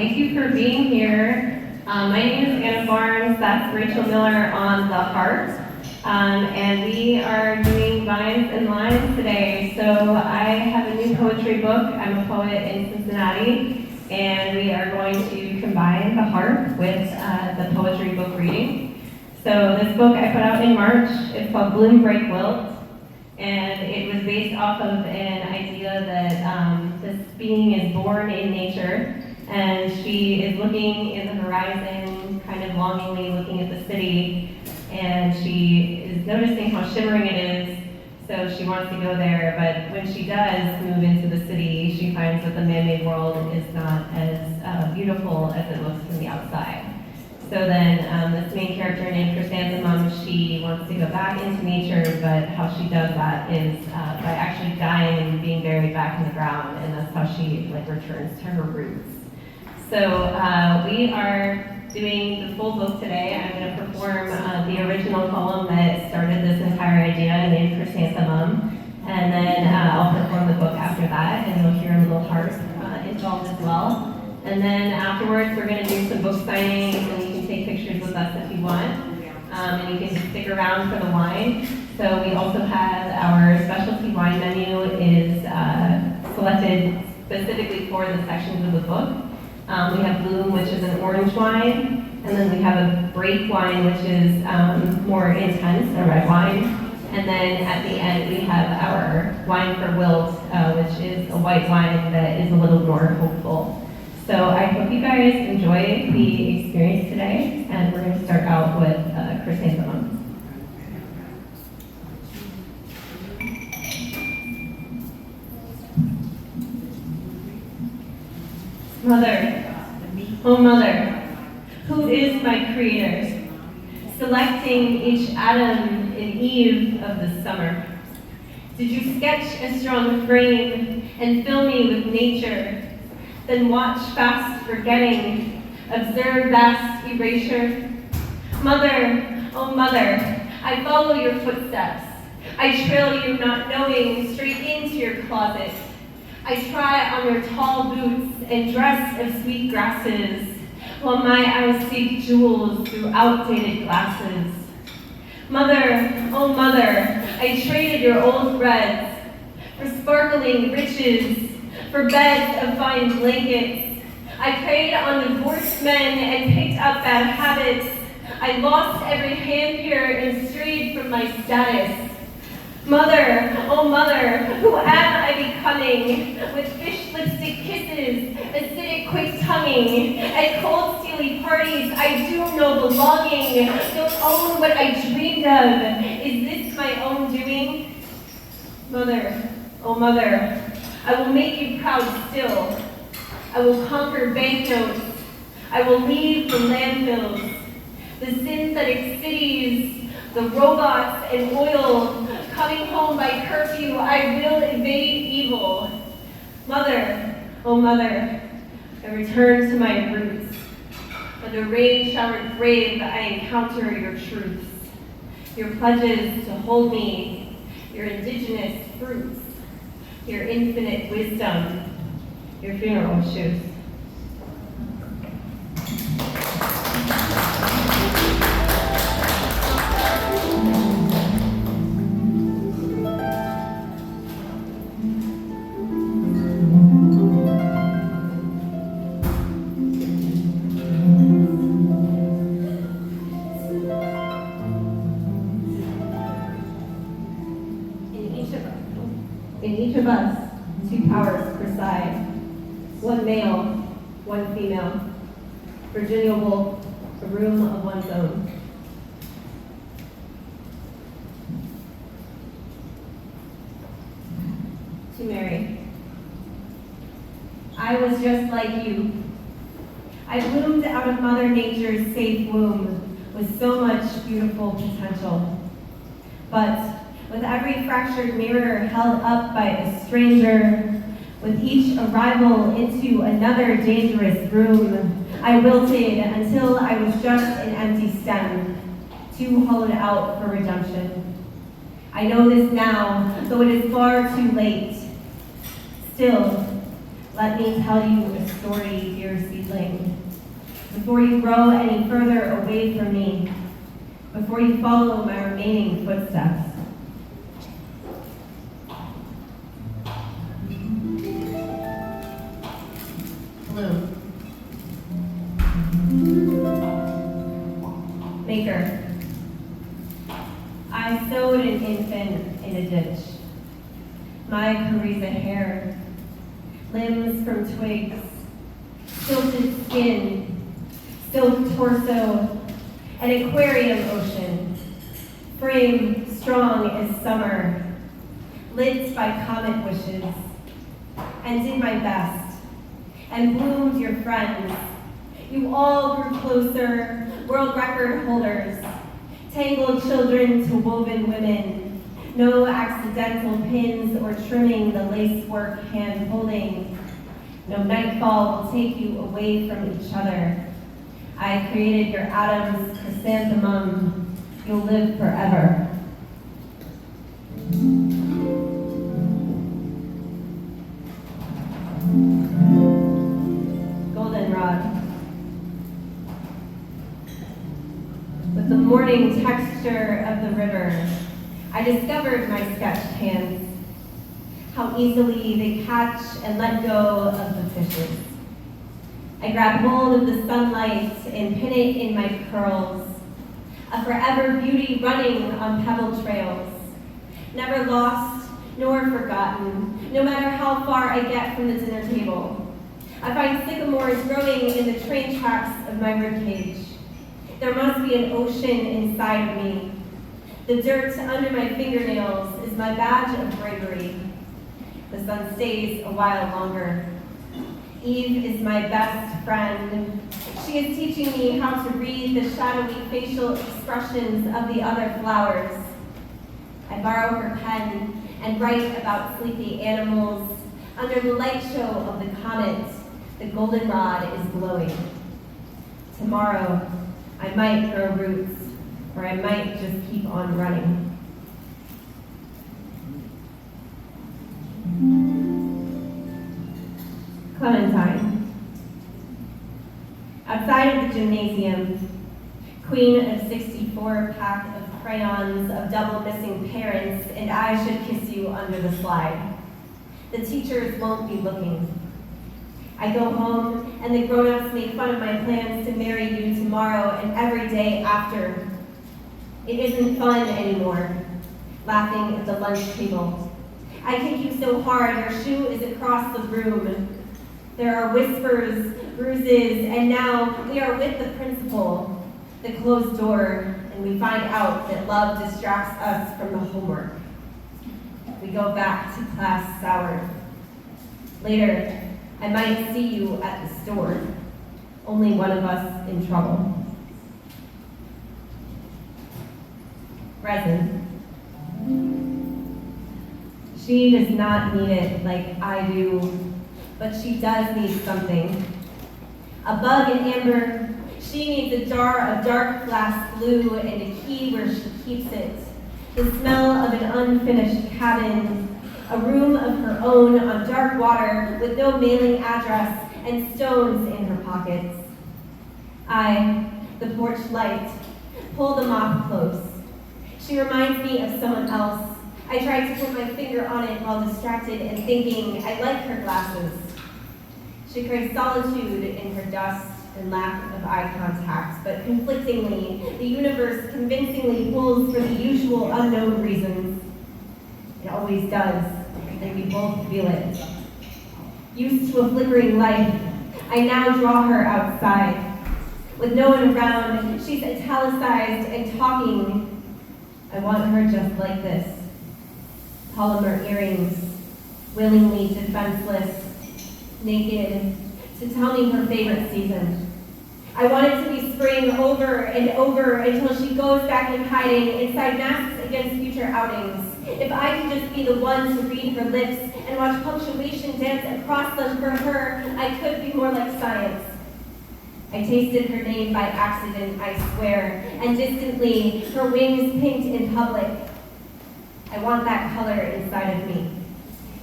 Thank you for being here. My name is Anna Barnes. That's Rachel Miller on the harp. And we are doing vines and lines today. So I have a new poetry book. I'm a poet in Cincinnati. And we are going to combine the harp with the poetry book reading. So this book I put out in March. It's called Bloom, Break, Wilt. And it was based off of an idea that this being is born in nature, and she is looking in the horizon, kind of longingly looking at the city, and she is noticing how shimmering it is, so she wants to go there, but when she does move into the city, she finds that the man-made world is not as beautiful as it looks from the outside. So then this main character named Chrysanthemum, she wants to go back into nature, but how she does that is by actually dying and being buried back in the ground, and that's how she returns to her roots. So we are doing the full book today. I'm going to perform the original poem that started this entire idea named Chrysanthemum, and then I'll perform the book after that, and you'll hear a little harp involved as well. And then afterwards, we're going to do some book signings, and you can take pictures with us if you want. And you can stick around for the wine. So we also have our specialty wine menu is selected specifically for the sections of the book. We have Bloom, which is an orange wine. And then we have a Break wine, which is more intense, a red wine. And then at the end, we have our wine for Wilt, which is a white wine that is a little more hopeful. So I hope you guys enjoy the experience today, and we're going to start out with Chrysanthemum. Mother, oh mother, who is my creator, selecting each atom in eve of the summer? Did you sketch a strong frame and fill me with nature? Then watch fast forgetting, observe vast erasure. Mother, oh mother, I follow your footsteps. I trail you not knowing straight into your closet. I try on your tall boots and dress of sweet grasses, while my eyes seek jewels through outdated glasses. Mother, oh mother, I traded your old threads for sparkling riches, for beds of fine blankets. I preyed on divorced men and picked up bad habits. I lost every hand here and strayed from my status. Mother, oh mother, who am I becoming? With fish lipstick kisses, acidic quick tonguing. At cold steely parties, I do no belonging. Don't own what I dreamed of. Is this my own doing? Mother, oh mother, I will make you proud still. I will conquer banknotes. I will leave the landfills, the synthetic cities, the robots and oil. Coming home by curfew, I will evade evil. Mother, oh mother, I return to my roots. Under rain-showered grave, I encounter your truths, your pledges to hold me, your indigenous fruits, your infinite wisdom, your funeral shoes. In each of us, two powers preside. One male, one female. Virginia Woolf, a room of one's own. To Mary. I was just like you. I bloomed out of Mother Nature's safe womb with so much beautiful potential. But with every fractured mirror held up by a stranger, with each arrival into another dangerous room, I wilted until I was just an empty stem, too hollowed out for redemption. I know this now, though it is far too late. Still, let me tell you a story, dear seedling, before you grow any further away from me, before you follow my remaining footsteps. Bloom. Maker. I sewed an infant in a ditch. My Carissa hair, limbs from twigs, silted skin, silk torso, an aquarium ocean, frame strong as summer, lit by comet wishes, and did my best, and bloomed your friends. You all grew closer, world record holders, tangled children to woven women, no accidental pins or trimming the lacework hand holding. No nightfall will take you away from each other. I created your atoms, chrysanthemum. You'll live forever. Goldenrod. With the morning texture of the river, I discovered my sketched hands, how easily they catch and let go of the fishes. I grab hold of the sunlight and pin it in my curls, a forever beauty running on pebble trails, never lost nor forgotten, no matter how far I get from the dinner table. I find sycamores growing in the train tracks of my ribcage. There must be an ocean inside of me. The dirt under my fingernails is my badge of bravery. The sun stays a while longer. Eve is my best friend. She is teaching me how to read the shadowy facial expressions of the other flowers. I borrow her pen and write about sleepy animals. Under the light show of the comet, the goldenrod is glowing. Tomorrow, I might grow roots, or I might just keep on running. Clementine. Outside of the gymnasium, queen of 64 pack of crayons of double missing parents, and I should kiss you under the slide. The teachers won't be looking. I go home, and the grown-ups make fun of my plans to marry you tomorrow and every day after. It isn't fun anymore, laughing at the lunch table. I kick you so hard, your shoe is across the room. There are whispers, bruises, and now we are with the principal, the closed door, and we find out that love distracts us from the homework. We go back to class soured. Later, I might see you at the store, only one of us in trouble. Resin. She does not need it like I do, but she does need something. A bug in amber, she needs a jar of dark glass glue and a key where she keeps it. The smell of an unfinished cabin, a room of her own on dark water with no mailing address and stones in her pockets. I, the porch light, pull the mop close. She reminds me of someone else. I try to put my finger on it while distracted and thinking I like her glasses. She craves solitude in her dust and lack of eye contact, but conflictingly, the universe convincingly pulls for the usual unknown reasons. It always does, and we both feel it. Used to a flickering life, I now draw her outside. With no one around, she's italicized and talking. I want her just like this. Polymer earrings, willingly defenseless, naked, to tell me her favorite season. I want it to be spring over and over until she goes back in hiding inside masks against future outings. If I could just be the one to read her lips and watch punctuation dance across them for her, I could be more like science. I tasted her name by accident, I swear, and distantly, her wings pinked in public. I want that color inside of me,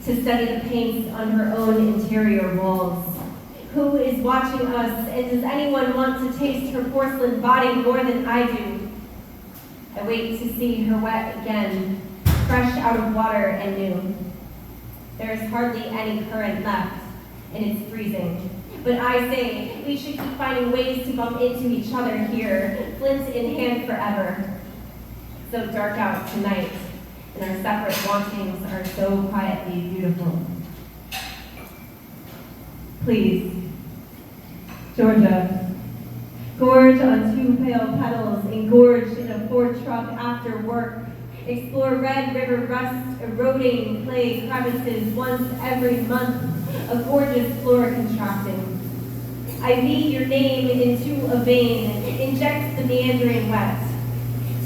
to study the paints on her own interior walls, Who is watching us, and does anyone want to taste her porcelain body more than I do? I wait to see her wet again, fresh out of water and new. There is hardly any current left, and it's freezing. But I say we should keep finding ways to bump into each other here, flint in hand forever. It's so dark out tonight, and our separate wantings are so quietly beautiful. Please, Georgia, gorge on two pale petals, engorged in a Ford truck after work. Explore Red River rust, eroding clay crevices once every month, a gorgeous floor contracting. I weave your name into a vein, inject the meandering wet.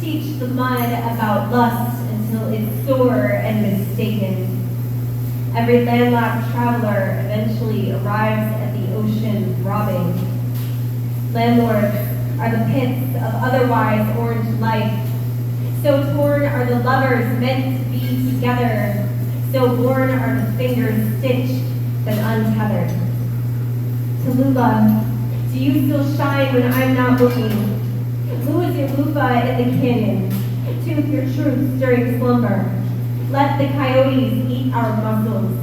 Teach the mud about lust until it's sore and mistaken. Every landlocked traveler eventually arrives at the ocean throbbing. Landlords are the pits of otherwise orange life. So torn are the lovers meant to be together. So born are the fingers stitched then untethered. Tallulah, do you still shine when I'm not looking? Lose your loofah in the canyon. Tooth your truths during slumber. Let the coyotes eat our muscles.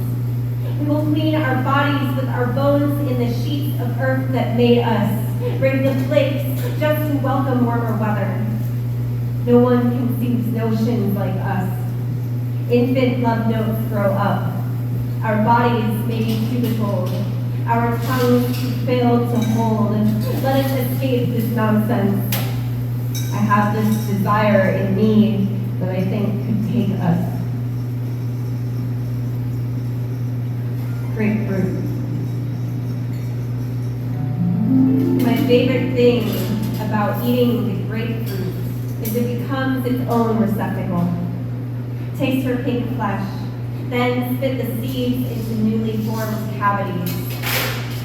We will clean our bodies with our bones in the sheets of earth that made us. Bring the flakes just to welcome warmer weather. No one conceives notions like us. Infant love notes grow up. Our bodies may be cubical. Our tongues fail to hold. Let us escape this nonsense. I have this desire in me that I think could take us. Grapefruit. My favorite thing about eating the grapefruit is it becomes its own receptacle. Taste her pink flesh, then spit the seeds into newly formed cavities.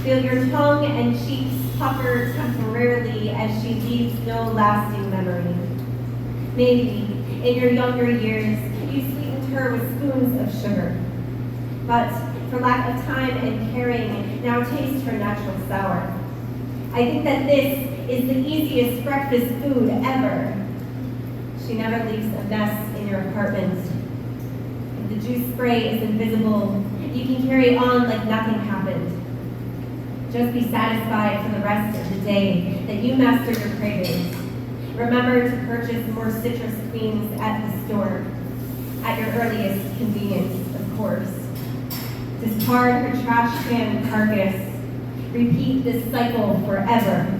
Feel your tongue and cheeks pucker temporarily as she leaves no lasting memory. Maybe, in your younger years, you sweetened her with spoons of sugar. But, for lack of time and caring, now taste her natural sour. I think that this is the easiest breakfast food ever. She never leaves a mess in your apartment. If the juice spray is invisible, you can carry on like nothing happened. Just be satisfied for the rest of the day that you master your cravings. Remember to purchase more citrus queens at the store, at your earliest convenience, of course. Discard her trash can carcass. Repeat this cycle forever.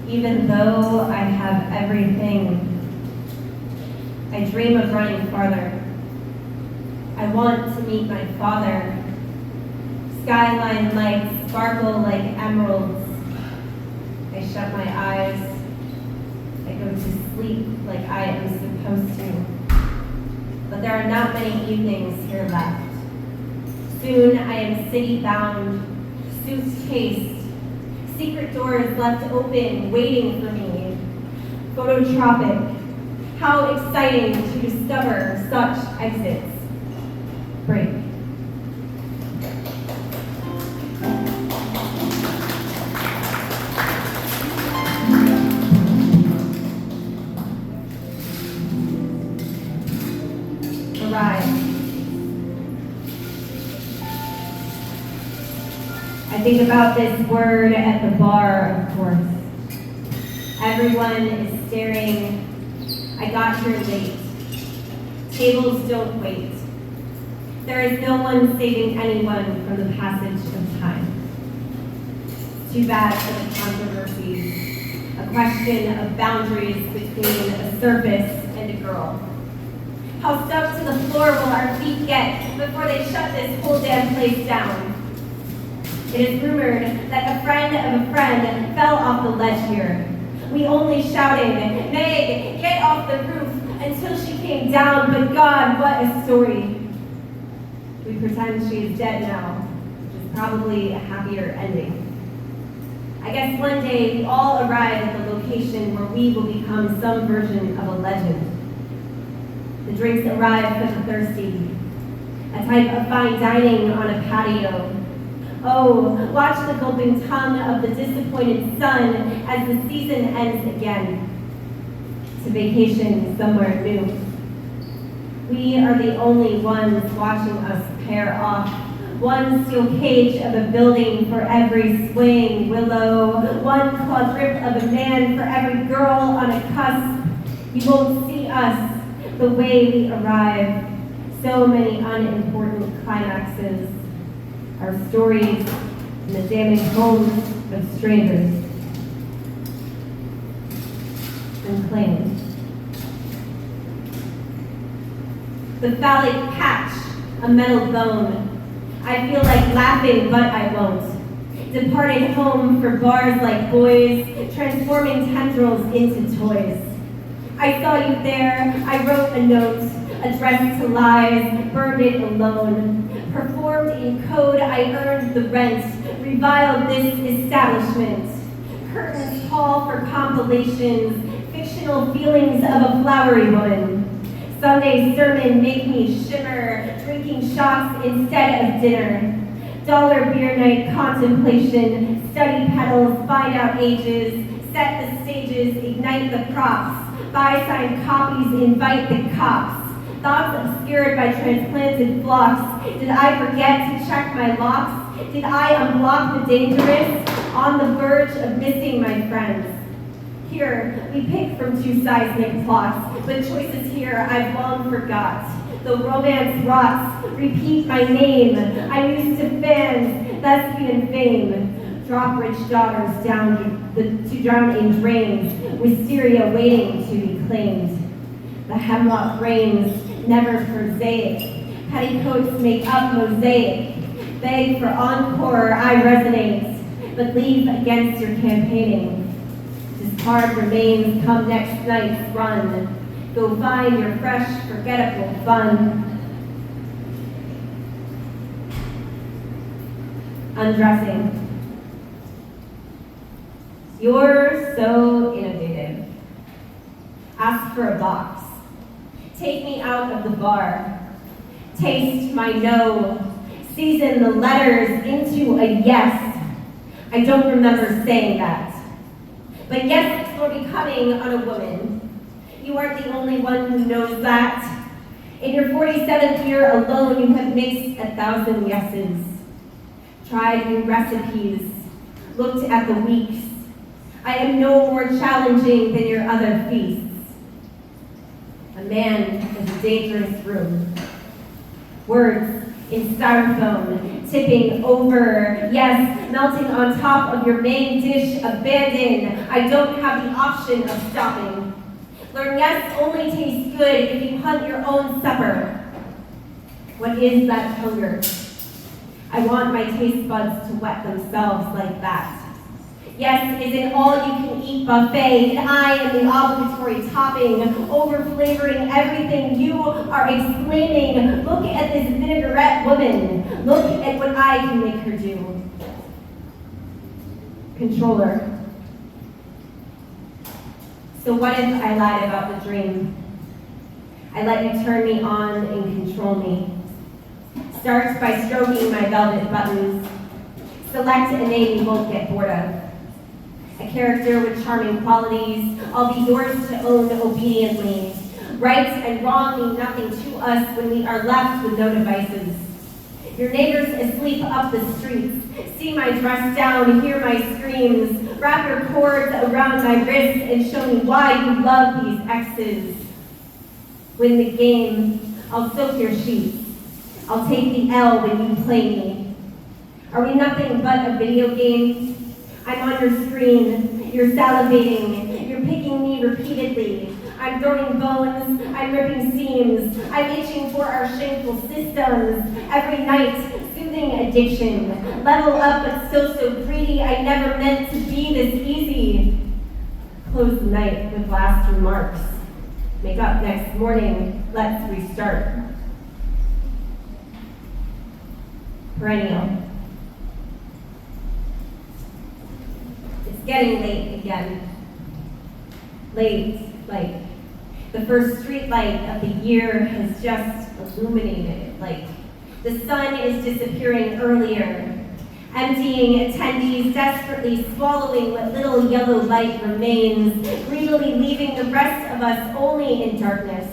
Even though I have everything, I dream of running farther. I want to meet my father. Skyline lights sparkle like emeralds. I shut my eyes. I go to sleep like I am supposed to. But there are not many evenings here left. Soon I am city-bound, suits cased, secret doors left open, waiting for me. Phototropic. How exciting to discover such exits. Break. Arrive. I think about this word at the bar, of course. Everyone is staring. I got here late. Tables don't wait. There is no one saving anyone from the passage of time. Too bad for the controversies. A question of boundaries between a surface and a girl. How stuck to the floor will our feet get before they shut this whole damn place down? It is rumored that a friend of a friend fell off the ledge here. We only shouted, "Meg, get off the roof," until she came down, but God, what a story. We pretend she is dead now, which is probably a happier ending. I guess one day we all arrive at the location where we will become some version of a legend. The drinks arrive for the thirsty. A type of fine dining on a patio. Oh, watch the gulping tongue of the disappointed sun as the season ends again. To vacation somewhere new. We are the only ones watching us pair off. One steel cage of a building for every swaying willow. One clawed grip of a man for every girl on a cusp. You won't see us the way we arrive. So many unimportant climaxes. Our stories in the damaged homes of strangers. Unclaimed. The phallic patch, a metal bone. I feel like laughing, but I won't. Departed home for bars like boys, transforming tendrils into toys. I saw you there, I wrote a note, addressed to lies, burned it alone. Performed in code, I earned the rent, reviled this establishment. Curtains call for compilations, fictional feelings of a flowery woman. Sunday sermon make me shimmer, drinking shots instead of dinner. Dollar beer night contemplation, study petals, find out ages, set the stages, ignite the props, buy signed copies, invite the cops. Thoughts obscured by transplanted flocks. Did I forget to check my locks? Did I unblock the dangerous? On the verge of missing my friends. Here, we pick from two seismic plots, but choices here I've long forgot. The romance rots, repeat my name. I'm used to fans, thespian fame. Drop rich daughters down to drown in drains, wisteria waiting to be claimed. The hemlock reigns, never prosaic. Petticoats make up mosaic. Beg for encore, I resonate, but leave against your campaigning. Discard remains come next night's run. Go find your fresh, forgettable fun. Undressing. You're so innovative. Ask for a box. Take me out of the bar. Taste my no. Season the letters into a yes. I don't remember saying that. But yes, it's more becoming on a woman. You aren't the only one who knows that. In your 47th year alone, you have mixed 1,000 yeses. Tried new recipes. Looked at the weeks. I am no more challenging than your other feasts. A man is a dangerous room. Words in styrofoam, tipping over, yes, melting on top of your main dish, abandon. I don't have the option of stopping. Learn yes only tastes good if you hunt your own supper. What is that hunger? I want my taste buds to wet themselves like that. Yes is an all-you-can-eat buffet, and I am the obligatory topping, over-flavoring everything you are explaining. Look at this vinaigrette woman. Look at what I can make her do. Controller. So what if I lied about the dream? I let you turn me on and control me. Start by stroking my velvet buttons. Select a name you won't get bored of. A character with charming qualities, I'll be yours to own obediently. Right and wrong mean nothing to us when we are left with no devices. Your neighbors asleep up the streets, see my dress down, hear my screams, wrap your cords around my wrists and show me why you love these exes. Win the game, I'll soak your sheets. I'll take the L when you play me. Are we nothing but a video game? I'm on your screen, you're salivating, you're picking me repeatedly. I'm throwing bones, I'm ripping seams, I'm itching for our shameful systems. Every night, soothing addiction. Level up but so greedy, I never meant to be this easy. Close the night with last remarks. Make up next morning, let's restart. Perennial. It's getting late again. Late, like The first street light of the year has just illuminated, like the sun is disappearing earlier, emptying attendees, desperately swallowing what little yellow light remains, greedily leaving the rest of us only in darkness.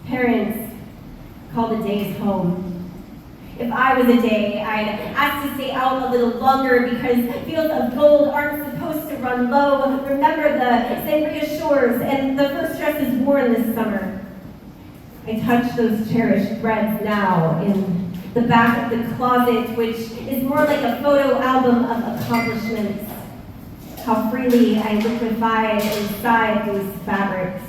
Parents call the days home. If I was a day, I'd ask to stay out a little longer because fields of gold aren't supposed to run low. Remember the sangria shores and the first dresses worn this summer. I touch those cherished threads now in the back of the closet, which is more like a photo album of accomplishments. How freely I liquefied inside those fabrics.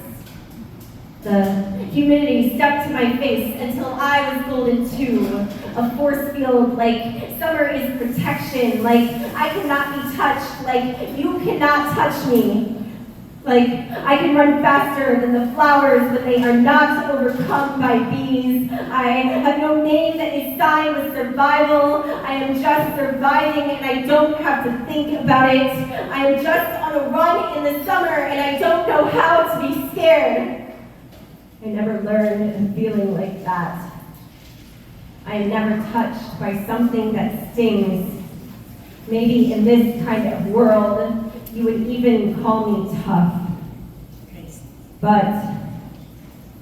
The humidity stuck to my face until I was golden too. A force field, like summer is protection, like I cannot be touched, like you cannot touch me. Like I can run faster than the flowers when they are not overcome by bees. I have no name that is signed with survival. I am just surviving and I don't have to think about it. I am just on a run in the summer and I don't know how to be scared. I never learned a feeling like that. I am never touched by something that stings. Maybe in this kind of world, you would even call me tough. But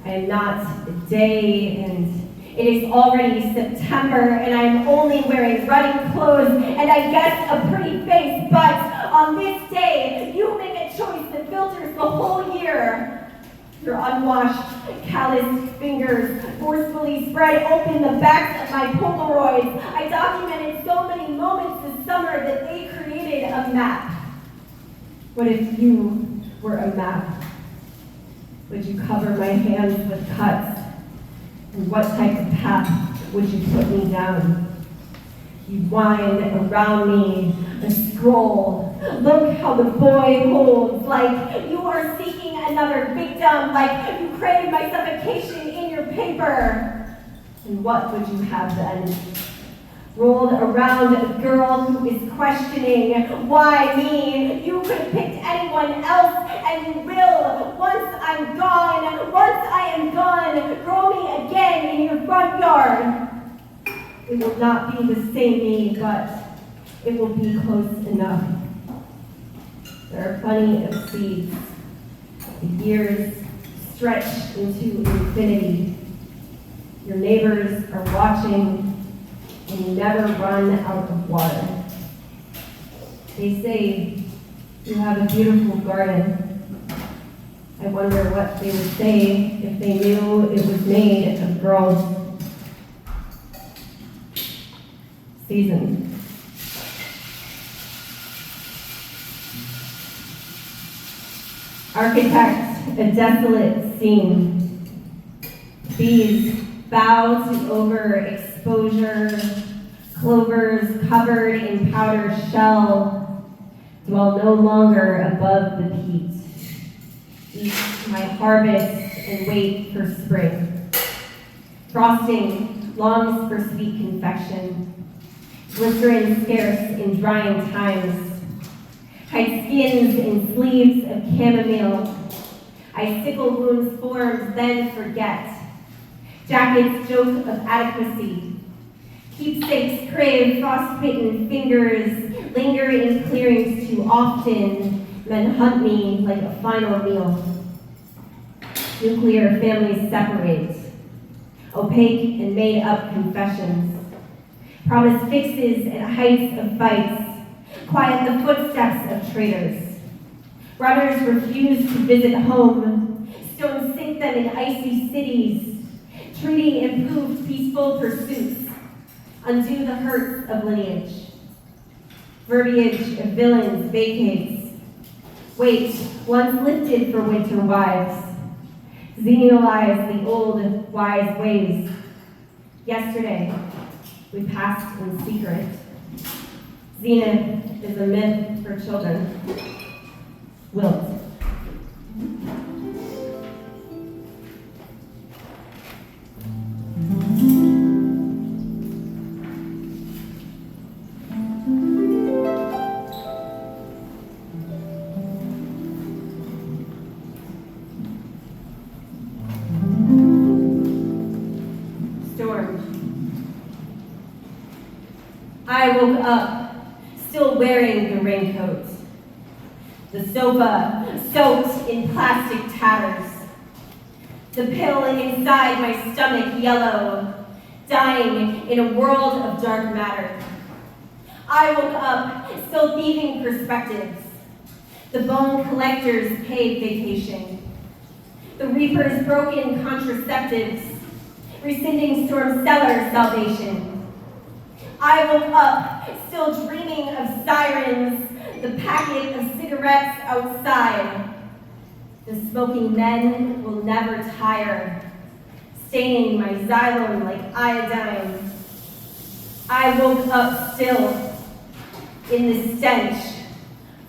I am not a day, and it is already September, and I am only wearing running clothes, and I guess a pretty face, but on this day, you make a choice that filters the whole year. Your unwashed, calloused fingers forcefully spread open the backs of my Polaroids. I documented so many moments this summer that they created a map. What if you were a map? Would you cover my hands with cuts? And what type of path would you put me down? You'd wind around me a scroll. Look how the boy holds, like you are seeking another victim, like you crave my suffocation in your paper. And what would you have then? Rolled around a girl who is questioning, why me? You could have picked anyone else, and you will. Once I'm gone, once I am gone, grow me again in your front yard. It will not be the same me, but it will be close enough. There are plenty of seeds. The years stretch into infinity. Your neighbors are watching, and you never run out of water. They say you have a beautiful garden. I wonder what they would say if they knew it was made of girls' season. Architect a desolate scene. Bees bow to overexposure. Clovers covered in powder shell dwell no longer above the peat. Eat my harvest and wait for spring. Frosting longs for sweet confection. Glycerin scarce in drying times. Hide skins in sleeves of chamomile. Icicle wounds formed, then forget. Jackets joke of adequacy. Keepsakes crave frostbitten fingers, linger in clearings too often, men hunt me like a final meal. Nuclear families separate, opaque and made up confessions. Promise fixes at heights of fights, quiet the footsteps of traitors. Runners refuse to visit home, stones sink them in icy cities. Treaty improved peaceful pursuits, undo the hurts of lineage. Verbiage of villains vacates. Weight once lifted for winter wives. Xenialize the old wise ways. Yesterday, we passed in secret. Zenith is a myth for children. Wilt. I woke up, still wearing the raincoat. The sofa soaked in plastic tatters. The pill inside my stomach yellow, dying in a world of dark matter. I woke up, still thieving perspectives. The bone collector's paid vacation. The reaper's broken contraceptives, rescinding storm cellar salvation. I woke up, still dreaming of sirens, the packet of cigarettes outside. The smoking men will never tire, staining my xylem like iodine. I woke up still in the stench,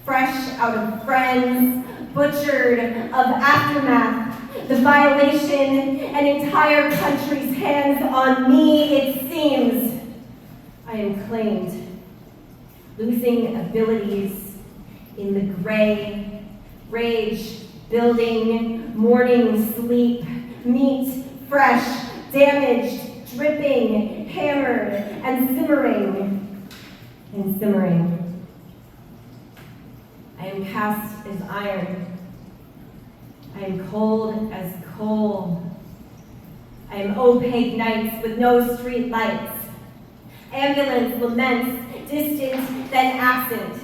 fresh out of friends, butchered of aftermath, the violation, an entire country's hands on me, it seems. I am claimed, losing abilities in the gray, rage, building, morning sleep, meat, fresh, damaged, dripping, hammered, and simmering, and simmering. I am cast as iron. I am cold as coal. I am opaque nights with no street lights. Ambulance laments, distant then absent.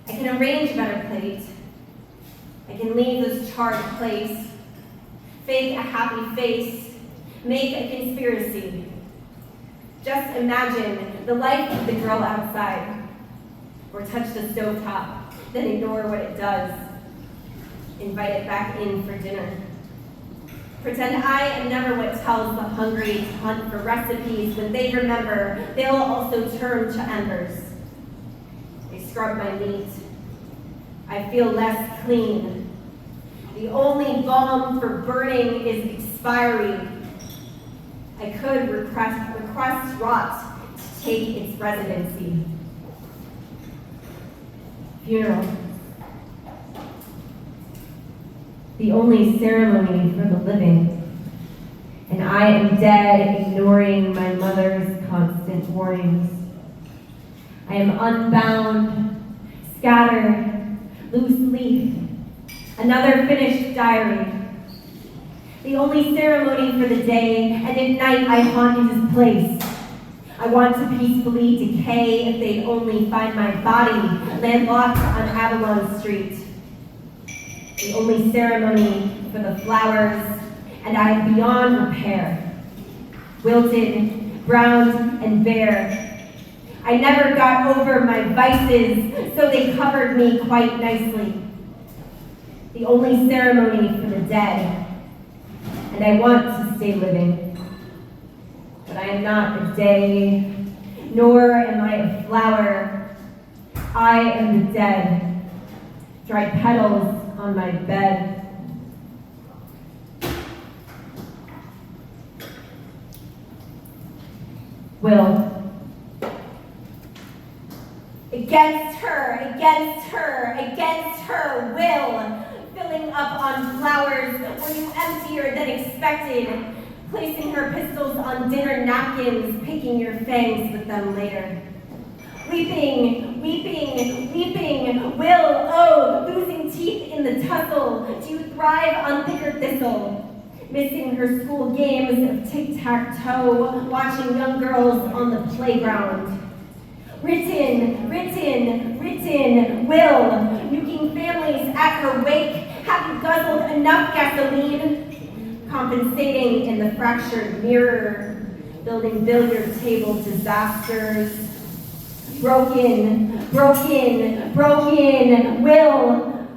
I can arrange a better plate. I can leave this charred place, fake a happy face, make a conspiracy. Just imagine the life of the girl outside, or touch the stovetop, then ignore what it does. Invite it back in for dinner. Pretend I am never what tells the hungry to hunt for recipes. When they remember, they'll also turn to embers. They scrub my meat. I feel less clean. The only balm for burning is expiry. I could request rot to take its residency. Funeral. The only ceremony for the living, and I am dead, ignoring my mother's constant warnings. I am unbound, scattered, loose leaf, another finished diary. The only ceremony for the day, and at night I haunt his place. I want to peacefully decay if they'd only find my body landlocked on Avalon Street. The only ceremony for the flowers, and I am beyond repair. Wilted, browned, and bare. I never got over my vices, so they covered me quite nicely. The only ceremony for the dead, and I want to stay living. But I am not a day, nor am I a flower. I am the dead, dried petals on my bed. Will. Against her, against her, against her, will. Filling up on flowers, were you emptier than expected? Placing her pistols on dinner napkins, picking your fangs with them later. Weeping, weeping, weeping, will, oh, losing teeth in the tussle. Do you thrive on thicker thistle? Missing her school games of tic-tac-toe, watching young girls on the playground. Written, written, written, will, nuking families at her wake. Have you guzzled enough gasoline? Compensating in the fractured mirror, building billiard table disasters. Broken, broken, broken, will.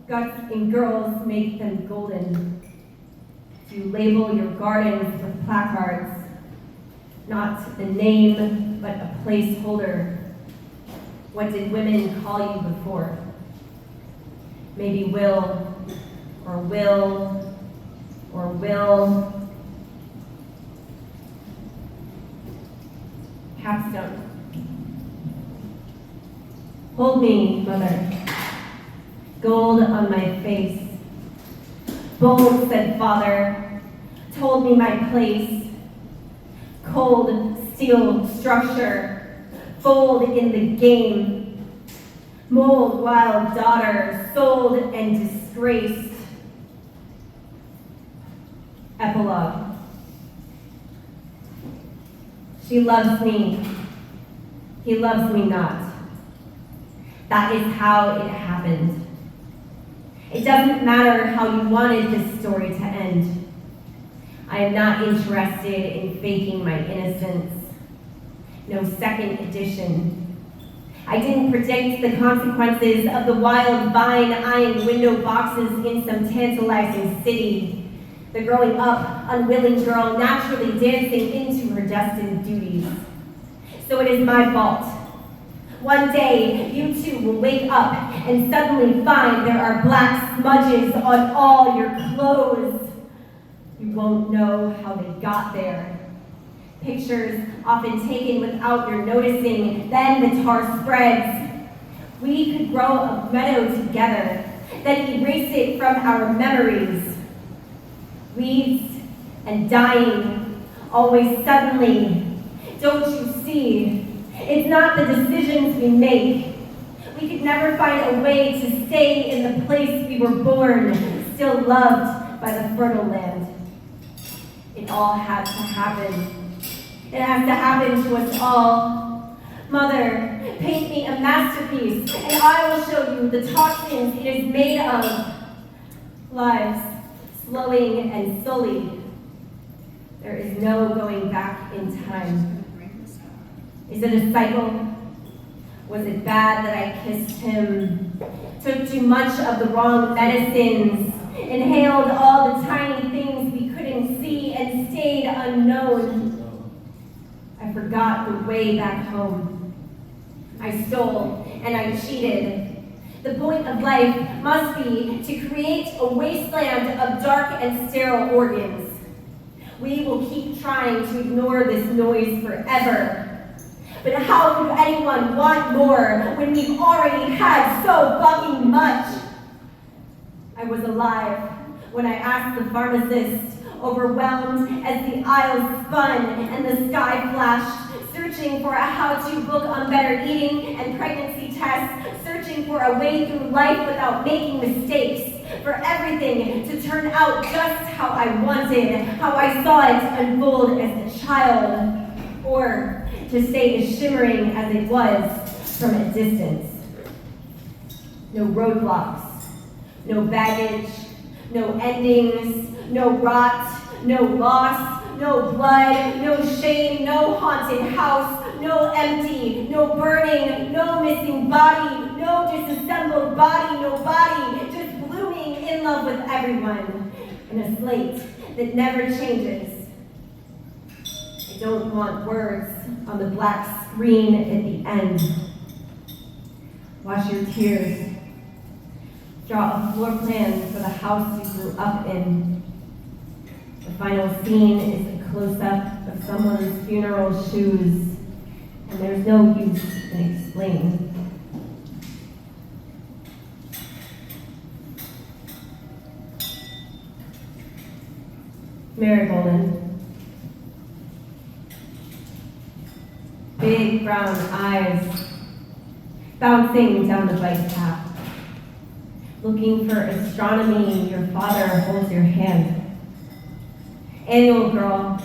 Guts in girls make them golden. Do you label your gardens with placards? Not a name, but a placeholder. What did women call you before? Maybe will, or will, or will. Capstone. Hold me, mother. Gold on my face. Bold, said father, told me my place. Cold steel structure, fold in the game. Mold wild daughter, sold and disgraced. Epilogue. She loves me. He loves me not. That is how it happened. It doesn't matter how you wanted this story to end. I am not interested in faking my innocence. No second edition. I didn't predict the consequences of the wild vine eyeing window boxes in some tantalizing city. The growing up, unwilling girl naturally dancing into her destined duties. So it is my fault. One day, you too will wake up and suddenly find there are black smudges on all your clothes. You won't know how they got there. Pictures often taken without your noticing, then the tar spreads. We could grow a meadow together, then erase it from our memories. Weeds and dying, always suddenly. Don't you see? It's not the decisions we make. We could never find a way to stay in the place we were born, still loved by the fertile land. It all had to happen. It has to happen to us all. Mother, paint me a masterpiece, and I will show you the toxins it is made of. Lives slowing and sullied. There is no going back in time. Is it a cycle? Was it bad that I kissed him? Took too much of the wrong medicines? Inhaled all the tiny things we couldn't see and stayed unknown? I forgot the way back home. I stole and I cheated. The point of life must be to create a wasteland of dark and sterile organs. We will keep trying to ignore this noise forever. But how could anyone want more when we've already had so fucking much? I was alive when I asked the pharmacist, overwhelmed as the aisles spun and the sky flashed, searching for a how-to book on better eating and pregnancy tests, searching for a way through life without making mistakes, for everything to turn out just how I wanted, how I saw it unfold as a child, or to stay as shimmering as it was from a distance. No roadblocks, no baggage, no endings, no rot, no loss, no blood, no shame, no haunted house, no empty, no burning, no missing body, no disassembled body, no body, just blooming in love with everyone, in a slate that never changes. I don't want words on the black screen at the end. Wash your tears. Draw a floor plan for the house you grew up in. The final scene is a close-up of someone's funeral shoes, and there's no use in explaining. Marigolden. Big brown eyes bouncing down the bike path. Looking for astronomy, your father holds your hand. Annual girl,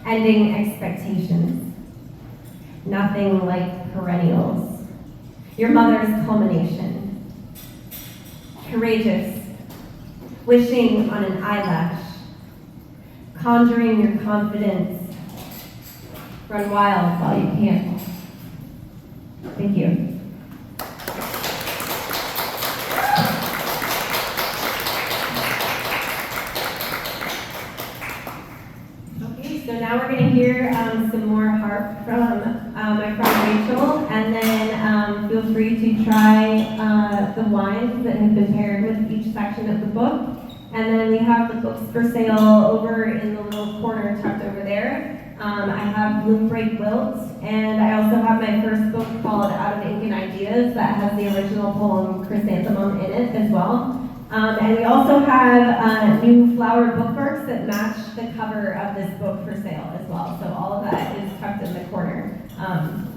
ending expectations. Nothing like perennials. Your mother's culmination. Courageous, wishing on an eyelash. Conjuring your confidence. Run wild while you can. Thank you. Okay, so now we're going to hear some more harp from my friend Rachel, and then feel free to try the wines that have been paired with each section of the book. And then we have the books for sale over in the little corner tucked over there. I have Bloom Break Wilt, and I also have my first book called Out of Ink and Ideas that has the original poem Chrysanthemum in it as well. And we also have new flowered bookmarks that match the cover of this book for sale as well. So all of that is tucked in the corner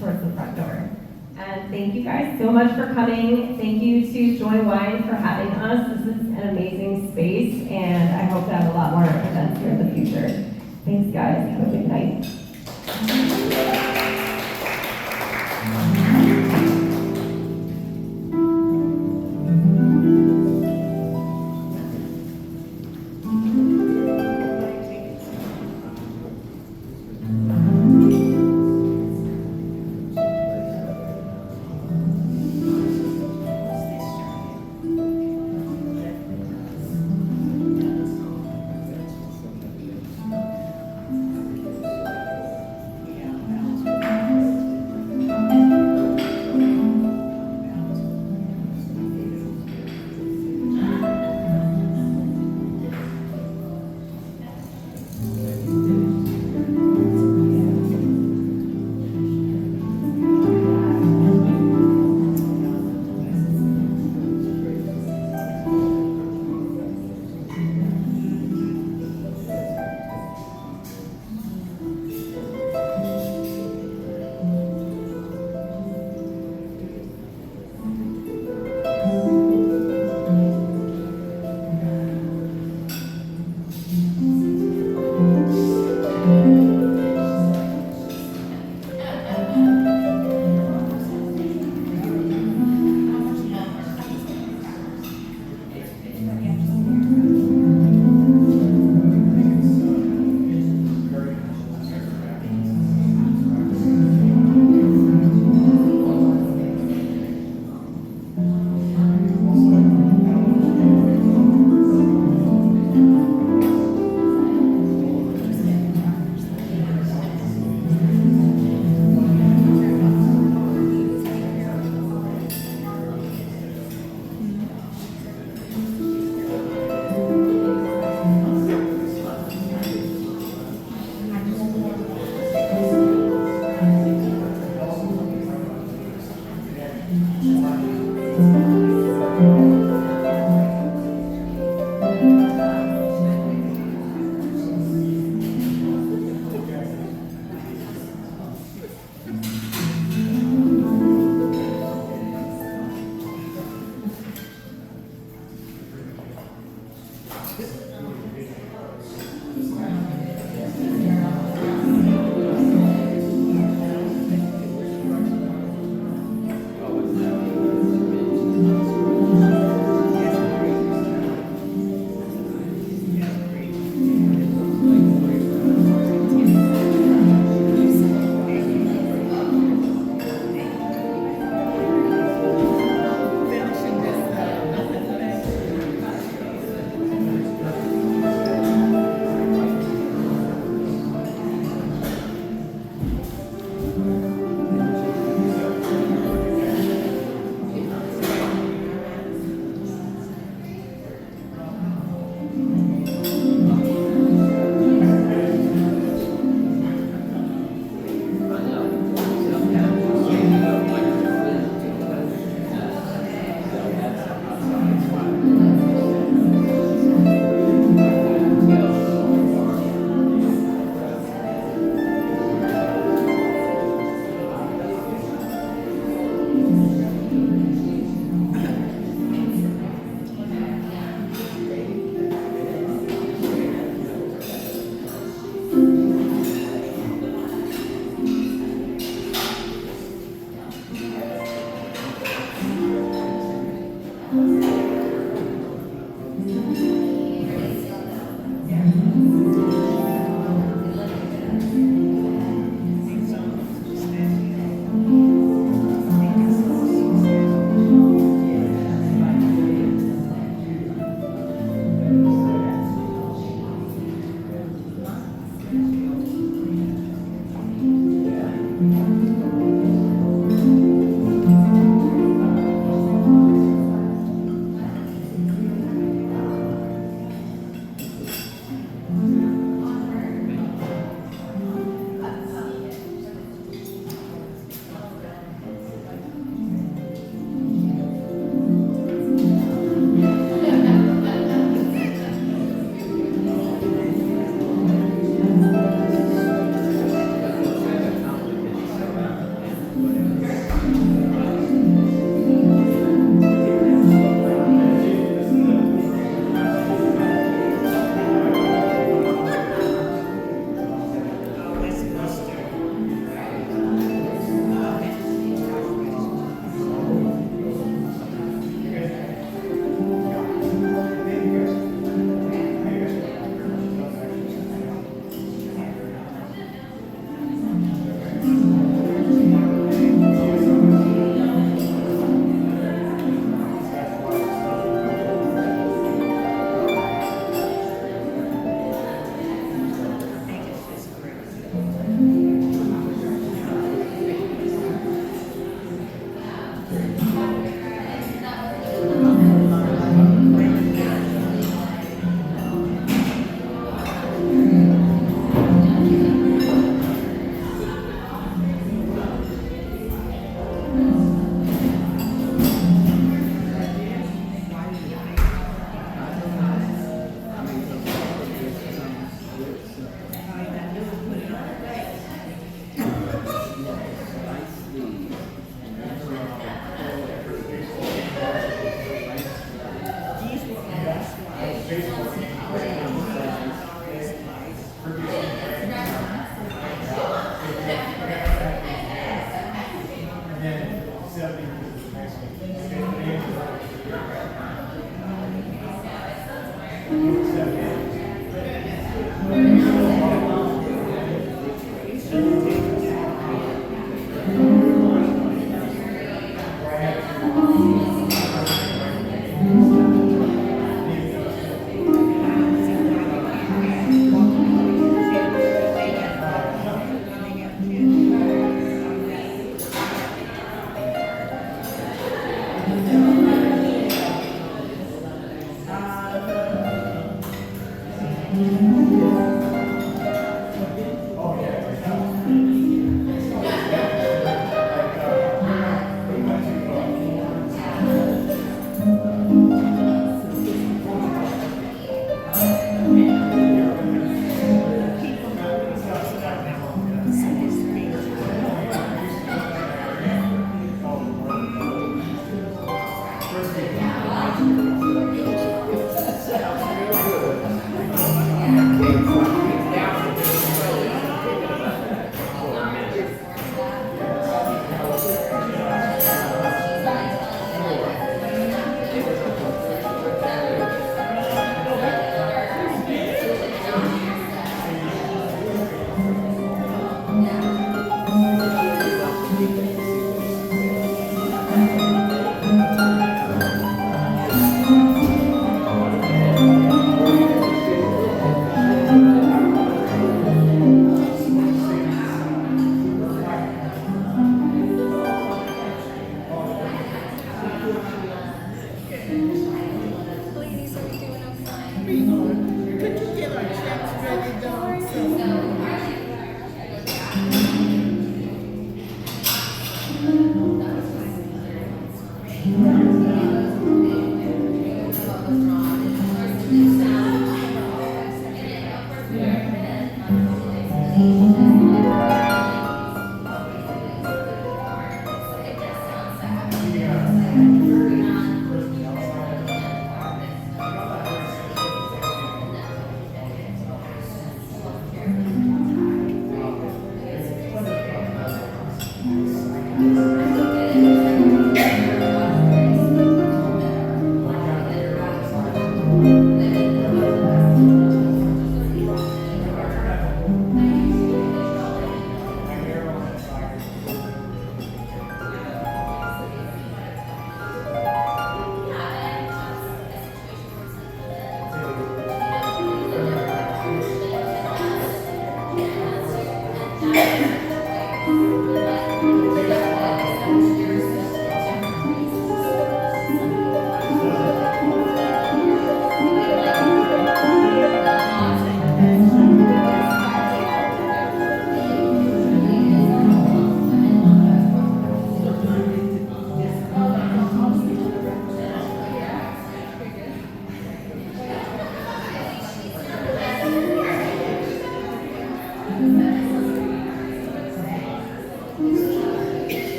towards the front door. And thank you guys so much for coming. Thank you to Joui Wine for having us. This is an amazing space, and I hope to have a lot more events here in the future. Thanks, guys. Have a good night.